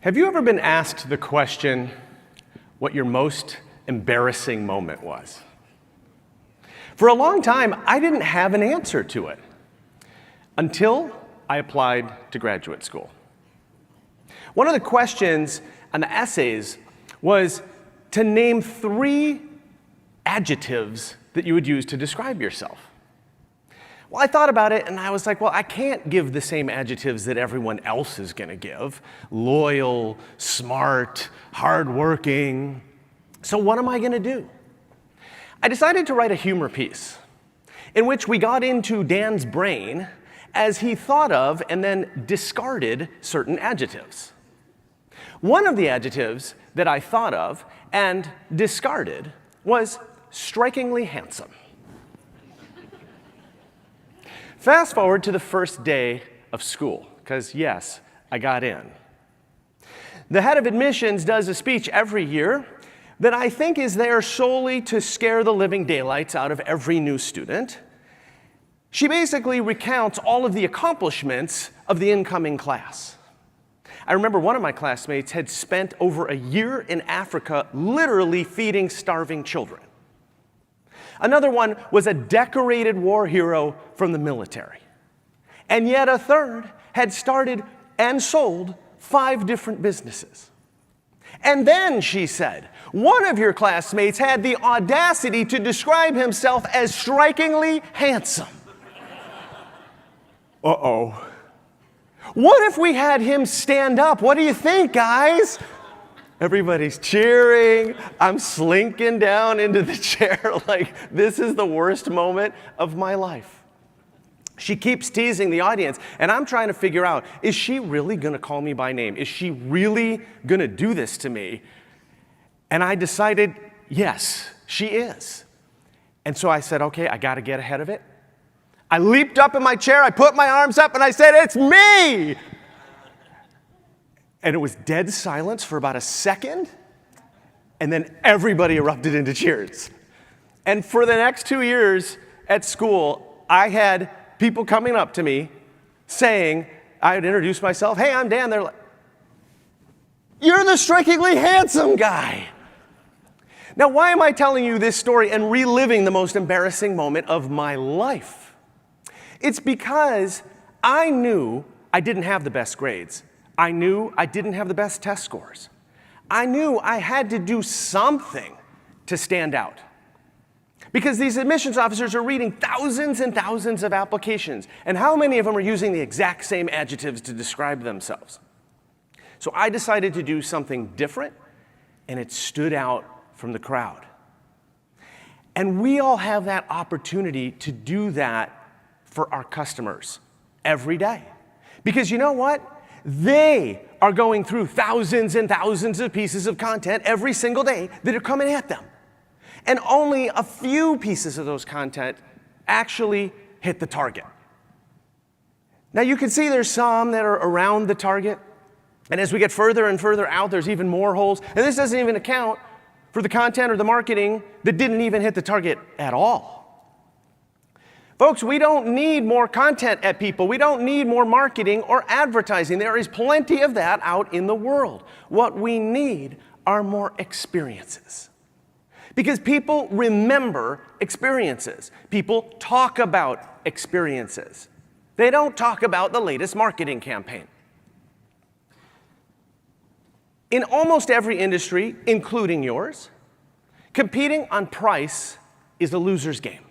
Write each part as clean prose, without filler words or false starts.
Have you ever been asked the question, what your most embarrassing moment was? For a long time, I didn't have an answer to it until I applied to graduate school. One of the questions on the essays was to name 3 adjectives that you would use to describe yourself. Well, I thought about it and I was like, well, I can't give the same adjectives that everyone else is going to give. Loyal, smart, hardworking. So what am I going to do? I decided to write a humor piece in which we got into Dan's brain as he thought of and then discarded certain adjectives. One of the adjectives that I thought of and discarded was strikingly handsome. Fast forward to the first day of school, because yes, I got in. The head of admissions does a speech every year that I think is there solely to scare the living daylights out of every new student. She basically recounts all of the accomplishments of the incoming class. I remember one of my classmates had spent over a year in Africa literally feeding starving children. Another one was a decorated war hero from the military. And yet a third had started and sold 5 different businesses. And then, she said, one of your classmates had the audacity to describe himself as strikingly handsome. Uh-oh. What if we had him stand up? What do you think, guys? Everybody's cheering. I'm slinking down into the chair like this is the worst moment of my life. She keeps teasing the audience, and I'm trying to figure out, is she really going to call me by name? Is she really going to do this to me? And I decided, yes, she is. And so I said, okay, I got to get ahead of it. I leaped up in my chair, I put my arms up, and I said, it's me! And it was dead silence for about a second, and then everybody erupted into cheers. And for the next 2 years at school, I had people coming up to me saying, I would introduce myself, hey, I'm Dan. They're like, you're the strikingly handsome guy. Now, why am I telling you this story and reliving the most embarrassing moment of my life? It's because I knew I didn't have the best grades. I knew I didn't have the best test scores. I knew I had to do something to stand out. Because these admissions officers are reading thousands and thousands of applications, and how many of them are using the exact same adjectives to describe themselves? So I decided to do something different, and it stood out from the crowd. And we all have that opportunity to do that for our customers every day. Because you know what? They are going through thousands and thousands of pieces of content every single day that are coming at them. And only a few pieces of those content actually hit the target. Now you can see there's some that are around the target. And as we get further and further out, there's even more holes. And this doesn't even account for the content or the marketing that didn't even hit the target at all. Folks, we don't need more content at people. We don't need more marketing or advertising. There is plenty of that out in the world. What we need are more experiences. Because people remember experiences. People talk about experiences. They don't talk about the latest marketing campaign. In almost every industry, including yours, competing on price is a loser's game.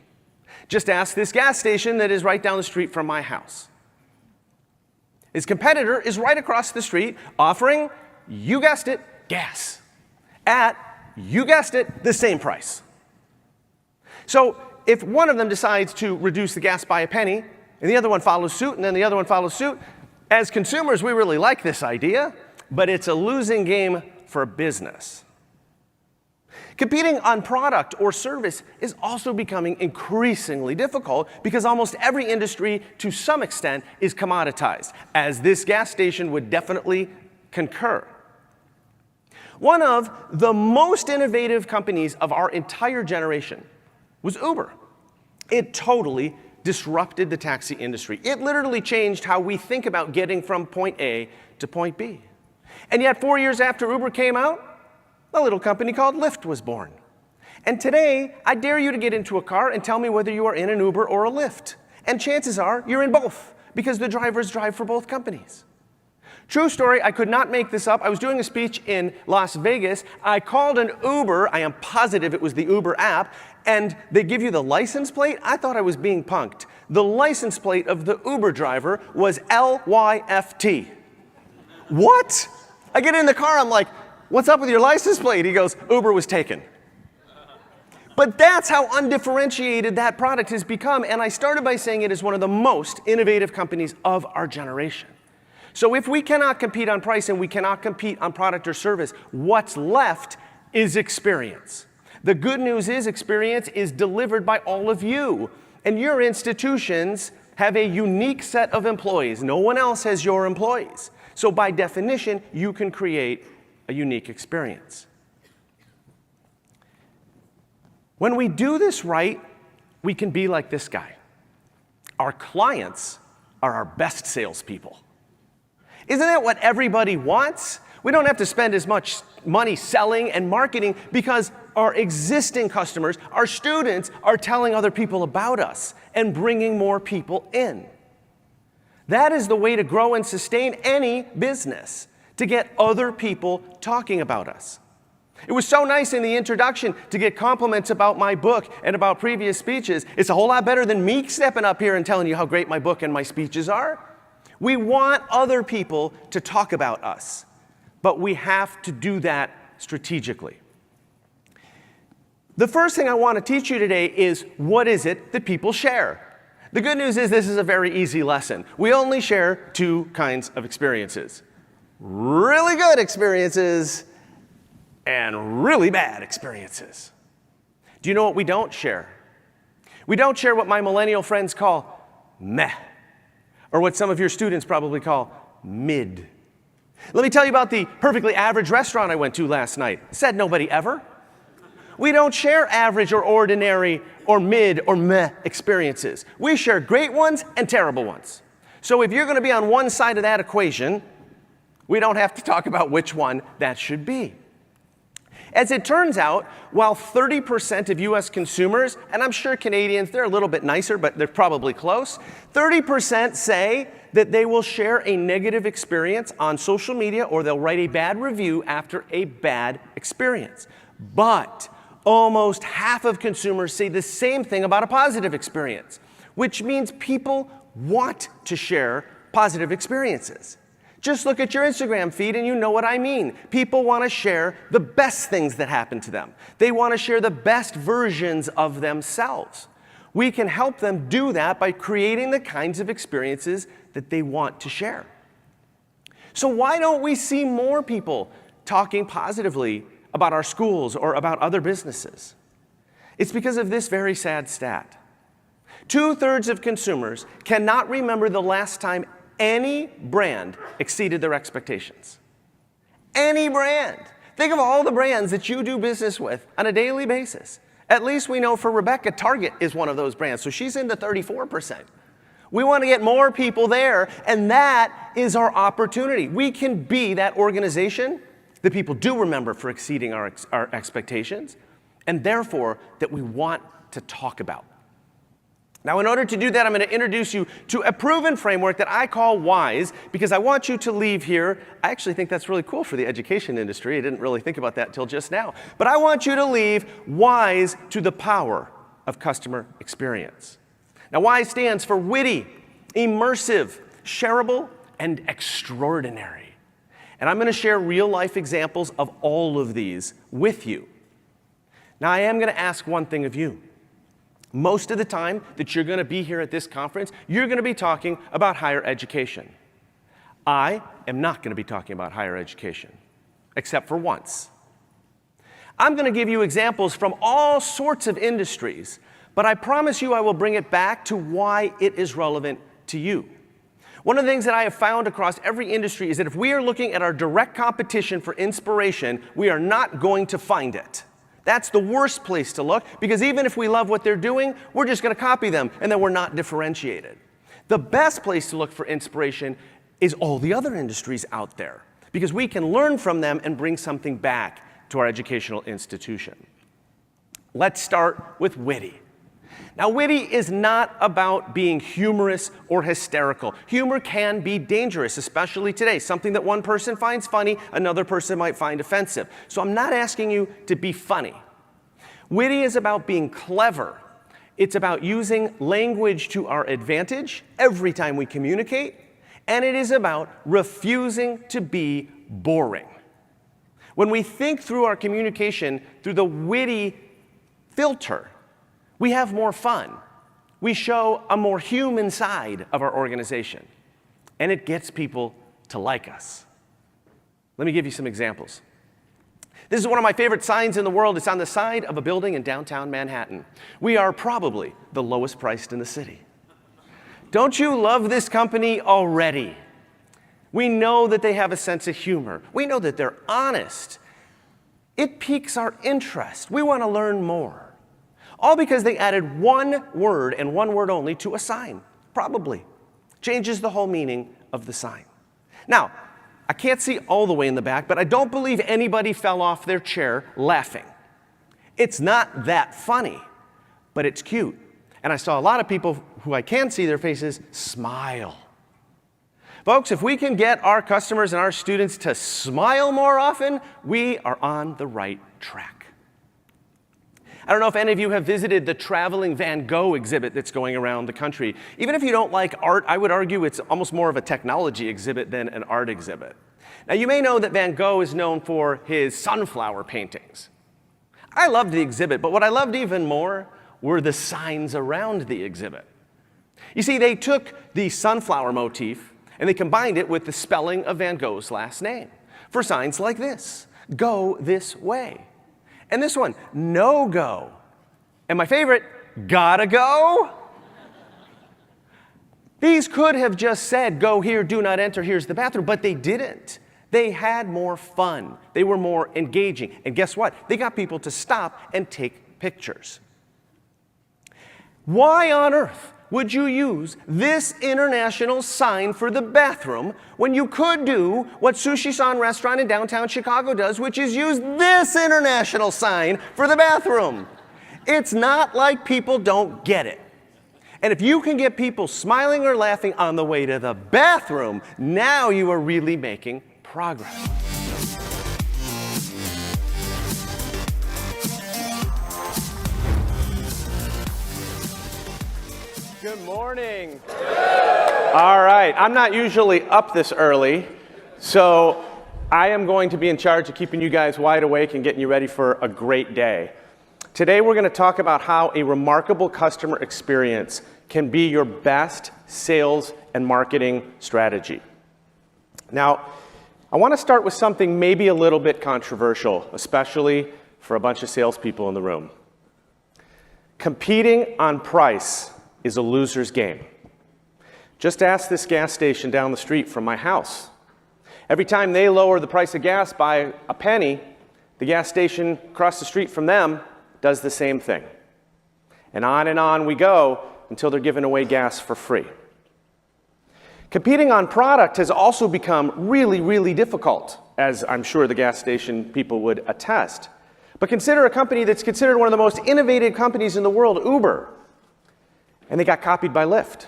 Just ask this gas station that is right down the street from my house. His competitor is right across the street offering, you guessed it, gas at, you guessed it, the same price. So if one of them decides to reduce the gas by a penny, and the other one follows suit, and then the other one follows suit, as consumers, we really like this idea, but it's a losing game for business. Competing on product or service is also becoming increasingly difficult because almost every industry, to some extent, is commoditized, as this gas station would definitely concur. One of the most innovative companies of our entire generation was Uber. It totally disrupted the taxi industry. It literally changed how we think about getting from point A to point B. And yet 4 years after Uber came out, a little company called Lyft was born. And today, I dare you to get into a car and tell me whether you are in an Uber or a Lyft. And chances are you're in both, because the drivers drive for both companies. True story, I could not make this up. I was doing a speech in Las Vegas. I called an Uber. I am positive it was the Uber app. And they give you the license plate. I thought I was being punked. The license plate of the Uber driver was LYFT. What? I get in the car. I'm like, what's up with your license plate? He goes, Uber was taken. But that's how undifferentiated that product has become. And I started by saying it is one of the most innovative companies of our generation. So if we cannot compete on price and we cannot compete on product or service, what's left is experience. The good news is experience is delivered by all of you. And your institutions have a unique set of employees. No one else has your employees. So by definition, you can create a unique experience. When we do this right, we can be like this guy. Our clients are our best salespeople. Isn't that what everybody wants? We don't have to spend as much money selling and marketing because our existing customers, our students, are telling other people about us and bringing more people in. That is the way to grow and sustain any business, to get other people talking about us. It was so nice in the introduction to get compliments about my book and about previous speeches. It's a whole lot better than me stepping up here and telling you how great my book and my speeches are. We want other people to talk about us, but we have to do that strategically. The first thing I want to teach you today is what is it that people share? The good news is this is a very easy lesson. We only share two kinds of experiences. Really good experiences and really bad experiences. Do you know what we don't share? We don't share what my millennial friends call meh, or what some of your students probably call mid. Let me tell you about the perfectly average restaurant I went to last night. Said nobody ever. We don't share average or ordinary or mid or meh experiences. We share great ones and terrible ones. So if you're going to be on one side of that equation, we don't have to talk about which one that should be. As it turns out, while 30% of US consumers, and I'm sure Canadians, they're a little bit nicer, but they're probably close, 30% say that they will share a negative experience on social media or they'll write a bad review after a bad experience. But almost half of consumers say the same thing about a positive experience, which means people want to share positive experiences. Just look at your Instagram feed and you know what I mean. People want to share the best things that happen to them. They want to share the best versions of themselves. We can help them do that by creating the kinds of experiences that they want to share. So why don't we see more people talking positively about our schools or about other businesses? It's because of this very sad stat. 2/3 of consumers cannot remember the last time any brand exceeded their expectations. Any brand. Think of all the brands that you do business with on a daily basis. At least we know for Rebecca, Target is one of those brands, so she's in the 34%. We want to get more people there, and that is our opportunity. We can be that organization that people do remember for exceeding our expectations, and therefore that we want to talk about. Now, in order to do that, I'm going to introduce you to a proven framework that I call WISE, because I want you to leave here. I actually think that's really cool for the education industry. I didn't really think about that until just now. But I want you to leave WISE to the power of customer experience. Now, WISE stands for witty, immersive, shareable, and extraordinary. And I'm going to share real-life examples of all of these with you. Now, I am going to ask one thing of you. Most of the time that you're going to be here at this conference, you're going to be talking about higher education. I am not going to be talking about higher education, except for once. I'm going to give you examples from all sorts of industries, but I promise you I will bring it back to why it is relevant to you. One of the things that I have found across every industry is that if we are looking at our direct competition for inspiration, we are not going to find it. That's the worst place to look, because even if we love what they're doing, we're just going to copy them, and then we're not differentiated. The best place to look for inspiration is all the other industries out there, because we can learn from them and bring something back to our educational institution. Let's start with witty. Now, witty is not about being humorous or hysterical. Humor can be dangerous, especially today. Something that one person finds funny, another person might find offensive. So I'm not asking you to be funny. Witty is about being clever. It's about using language to our advantage every time we communicate, and it is about refusing to be boring. When we think through our communication through the witty filter, we have more fun. We show a more human side of our organization, and it gets people to like us. Let me give you some examples. This is one of my favorite signs in the world. It's on the side of a building in downtown Manhattan. We are probably the lowest priced in the city. Don't you love this company already? We know that they have a sense of humor. We know that they're honest. It piques our interest. We want to learn more. All because they added one word and one word only to a sign. Probably. Changes the whole meaning of the sign. Now, I can't see all the way in the back, but I don't believe anybody fell off their chair laughing. It's not that funny, but it's cute. And I saw a lot of people who I can see their faces smile. Folks, if we can get our customers and our students to smile more often, we are on the right track. I don't know if any of you have visited the traveling Van Gogh exhibit that's going around the country. Even if you don't like art, I would argue it's almost more of a technology exhibit than an art exhibit. Now, you may know that Van Gogh is known for his sunflower paintings. I loved the exhibit, but what I loved even more were the signs around the exhibit. You see, they took the sunflower motif and they combined it with the spelling of Van Gogh's last name for signs like this: go this way. And this one, no go. And my favorite, gotta go. These could have just said, go here, do not enter, here's the bathroom, but they didn't. They had more fun. They were more engaging. And guess what? They got people to stop and take pictures. Why on earth would you use this international sign for the bathroom when you could do what Sushi-san restaurant in downtown Chicago does, which is use this international sign for the bathroom? It's not like people don't get it. And if you can get people smiling or laughing on the way to the bathroom, now you are really making progress. Good morning. All right, I'm not usually up this early, so I am going to be in charge of keeping you guys wide awake and getting you ready for a great day. Today we're going to talk about how a remarkable customer experience can be your best sales and marketing strategy. Now, I want to start with something maybe a little bit controversial, especially for a bunch of salespeople in the room. Competing on price is a loser's game. Just ask this gas station down the street from my house. Every time they lower the price of gas by a penny, the gas station across the street from them does the same thing. And on we go until they're giving away gas for free. Competing on product has also become really, really difficult, as I'm sure the gas station people would attest. But consider a company that's considered one of the most innovative companies in the world, Uber. And they got copied by Lyft.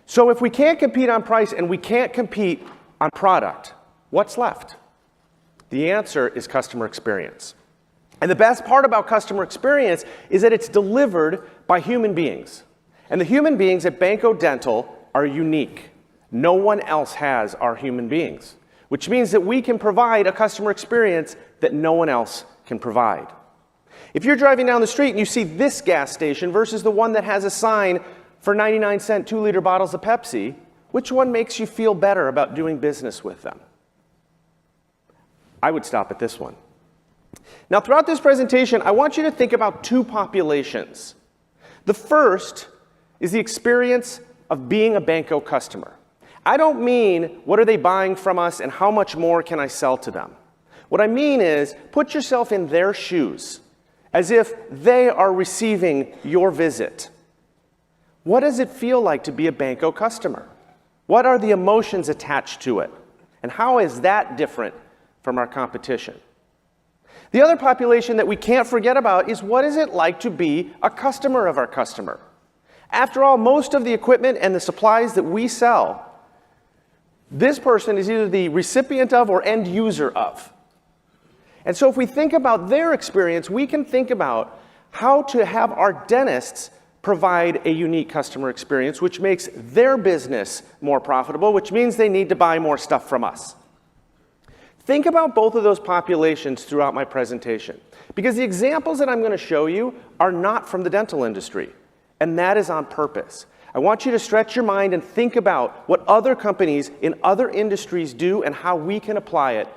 So if we can't compete on price and we can't compete on product, what's left? The answer is customer experience. And the best part about customer experience is that it's delivered by human beings. And the human beings at Banco Dental are unique. No one else has our human beings, which means that we can provide a customer experience that no one else can provide. If you're driving down the street and you see this gas station versus the one that has a sign for 99-cent 2-liter bottles of Pepsi, which one makes you feel better about doing business with them? I would stop at this one. Now, throughout this presentation, I want you to think about two populations. The first is the experience of being a Banco customer. I don't mean what are they buying from us and how much more can I sell to them. What I mean is put yourself in their shoes, as if they are receiving your visit. What does it feel like to be a Banco customer? What are the emotions attached to it? And how is that different from our competition? The other population that we can't forget about is what is it like to be a customer of our customer? After all, most of the equipment and the supplies that we sell, this person is either the recipient of or end user of. And so if we think about their experience, we can think about how to have our dentists provide a unique customer experience, which makes their business more profitable, which means they need to buy more stuff from us. Think about both of those populations throughout my presentation, because the examples that I'm going to show you are not from the dental industry, and that is on purpose. I want you to stretch your mind and think about what other companies in other industries do and how we can apply it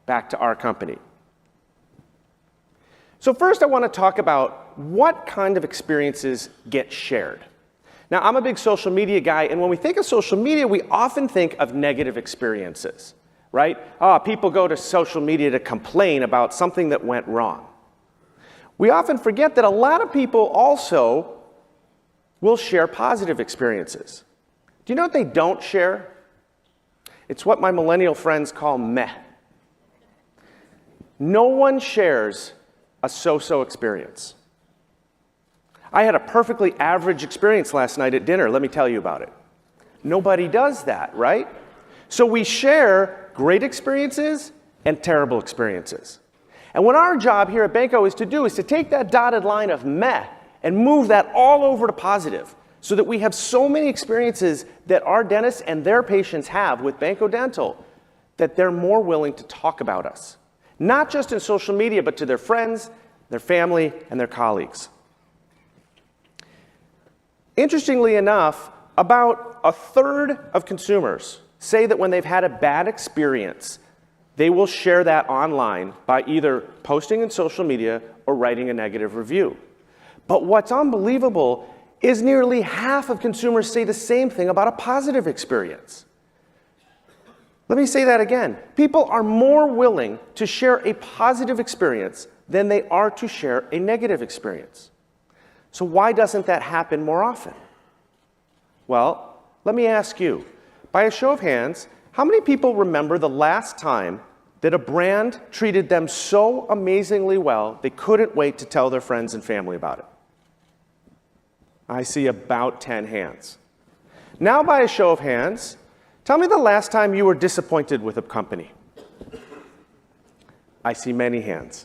back to our company. So first I want to talk about what kind of experiences get shared. Now, I'm a big social media guy, and when we think of social media, we often think of negative experiences, right? People go to social media to complain about something that went wrong. We often forget that a lot of people also will share positive experiences. Do you know what they don't share? It's what my millennial friends call meh. No one shares a so-so experience. I had a perfectly average experience last night at dinner. Let me tell you about it. Nobody does that, right? So we share great experiences and terrible experiences. And what our job here at Banco is to take that dotted line of meh and move that all over to positive so that we have so many experiences that our dentists and their patients have with Banco Dental that they're more willing to talk about us. Not just in social media, but to their friends, their family, and their colleagues. Interestingly enough, about a third of consumers say that when they've had a bad experience, they will share that online by either posting in social media or writing a negative review. But what's unbelievable is nearly half of consumers say the same thing about a positive experience. Let me say that again. People are more willing to share a positive experience than they are to share a negative experience. So why doesn't that happen more often? Well, let me ask you, by a show of hands, how many people remember the last time that a brand treated them so amazingly well they couldn't wait to tell their friends and family about it? I see about 10 hands. Now, by a show of hands, tell me the last time you were disappointed with a company. I see many hands.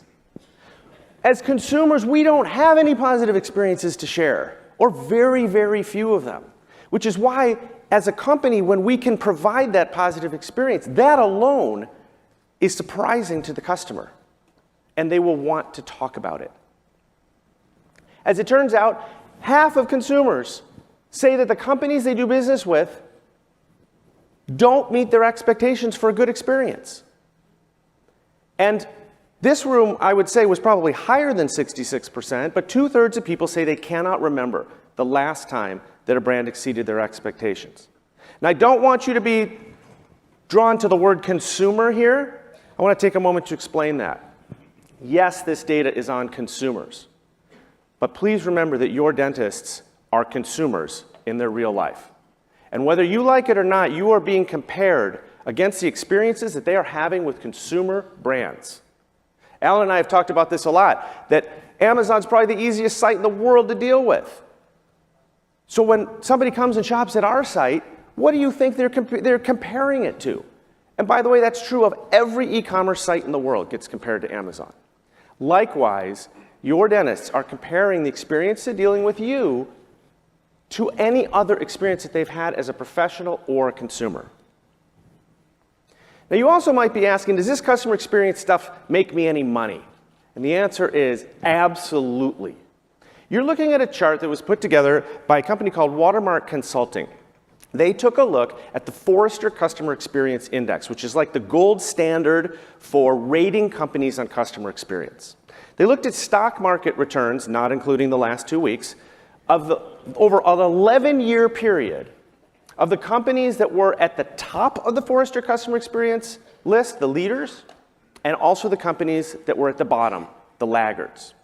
As consumers, we don't have any positive experiences to share, or very, very few of them, which is why, as a company, when we can provide that positive experience, that alone is surprising to the customer, and they will want to talk about it. As it turns out, half of consumers say that the companies they do business with don't meet their expectations for a good experience. And this room, I would say, was probably higher than 66%, but 2/3 of people say they cannot remember the last time that a brand exceeded their expectations. And I don't want you to be drawn to the word consumer here. I want to take a moment to explain that. Yes, this data is on consumers, but please remember that your dentists are consumers in their real life. And whether you like it or not, you are being compared against the experiences that they are having with consumer brands. Alan and I have talked about this a lot, that Amazon's probably the easiest site in the world to deal with. So when somebody comes and shops at our site, what do you think they're comparing it to? And by the way, that's true of every e-commerce site in the world gets compared to Amazon. Likewise, your dentists are comparing the experience of dealing with you to any other experience that they've had as a professional or a consumer. Now, you also might be asking, does this customer experience stuff make me any money? And the answer is absolutely. You're looking at a chart that was put together by a company called Watermark Consulting. They took a look at the Forrester Customer Experience Index, which is like the gold standard for rating companies on customer experience. They looked at stock market returns, not including the last 2 weeks, over an 11-year period of the companies that were at the top of the Forrester Customer Experience list, the leaders, and also the companies that were at the bottom, the laggards.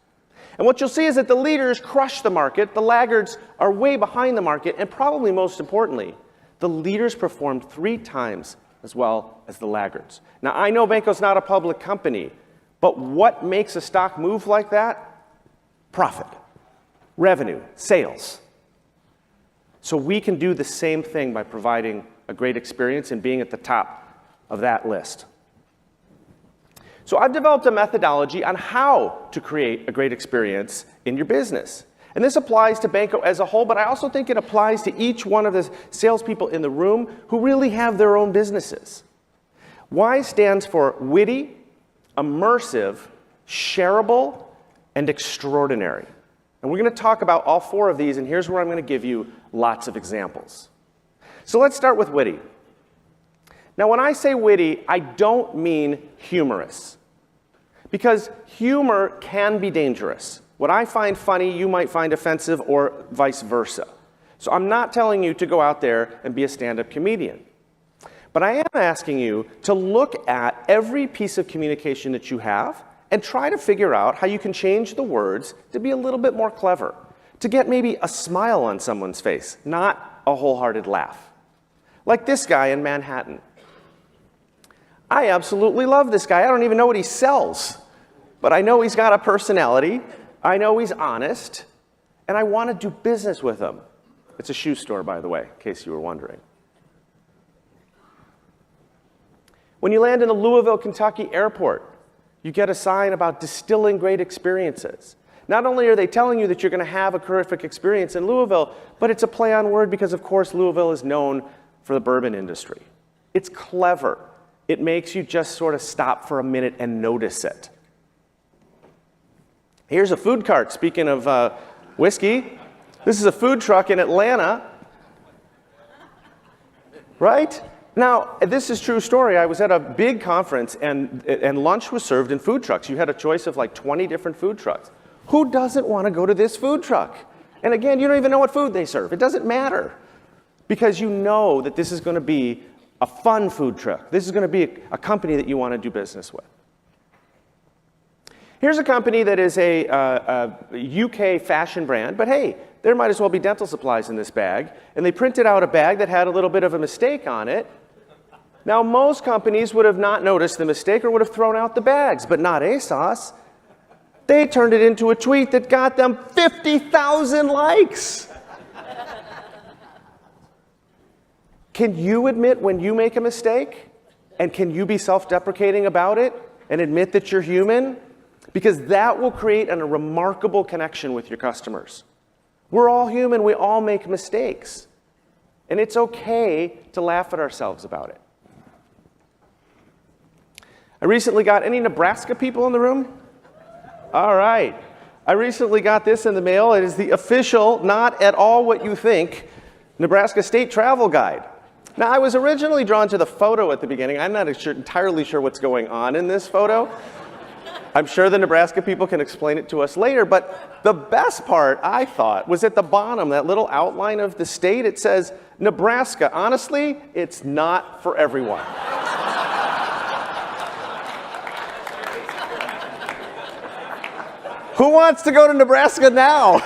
And what you'll see is that the leaders crush the market, the laggards are way behind the market, and probably most importantly, the leaders performed 3 times as well as the laggards. Now, I know Banco's not a public company, but what makes a stock move like that? Profit, revenue, sales. So we can do the same thing by providing a great experience and being at the top of that list. So I've developed a methodology on how to create a great experience in your business. And this applies to Banco as a whole, but I also think it applies to each one of the salespeople in the room who really have their own businesses. Y stands for witty, immersive, shareable, and extraordinary. And we're going to talk about all 4 of these, and here's where I'm going to give you lots of examples. So let's start with witty. Now, when I say witty, I don't mean humorous, because humor can be dangerous. What I find funny, you might find offensive, or vice versa. So I'm not telling you to go out there and be a stand-up comedian. But I am asking you to look at every piece of communication that you have and try to figure out how you can change the words to be a little bit more clever, to get maybe a smile on someone's face, not a wholehearted laugh. Like this guy in Manhattan. I absolutely love this guy. I don't even know what he sells, but I know he's got a personality. I know he's honest, and I want to do business with him. It's a shoe store, by the way, in case you were wondering. When you land in the Louisville, Kentucky airport, you get a sign about distilling great experiences. Not only are they telling you that you're going to have a terrific experience in Louisville, but it's a play on word because, of course, Louisville is known for the bourbon industry. It's clever. It makes you just sort of stop for a minute and notice it. Here's a food cart. Speaking of whiskey, this is a food truck in Atlanta, right? Now, this is a true story. I was at a big conference, and lunch was served in food trucks. You had a choice of like 20 different food trucks. Who doesn't want to go to this food truck? And again, you don't even know what food they serve. It doesn't matter, because you know that this is going to be a fun food truck. This is going to be a company that you want to do business with. Here's a company that is a UK fashion brand, but hey, there might as well be dental supplies in this bag. And they printed out a bag that had a little bit of a mistake on it. Now, most companies would have not noticed the mistake or would have thrown out the bags, but not ASOS. They turned it into a tweet that got them 50,000 likes. Can you admit when you make a mistake? And can you be self-deprecating about it and admit that you're human? Because that will create a remarkable connection with your customers. We're all human. We all make mistakes. And it's okay to laugh at ourselves about it. I recently got, any Nebraska people in the room? All right. I recently got this in the mail. It is the official, not at all what you think, Nebraska State Travel Guide. Now, I was originally drawn to the photo at the beginning. I'm not entirely sure what's going on in this photo. I'm sure the Nebraska people can explain it to us later, but the best part, I thought, was at the bottom, that little outline of the state. It says, Nebraska. Honestly, it's not for everyone. Who wants to go to Nebraska now?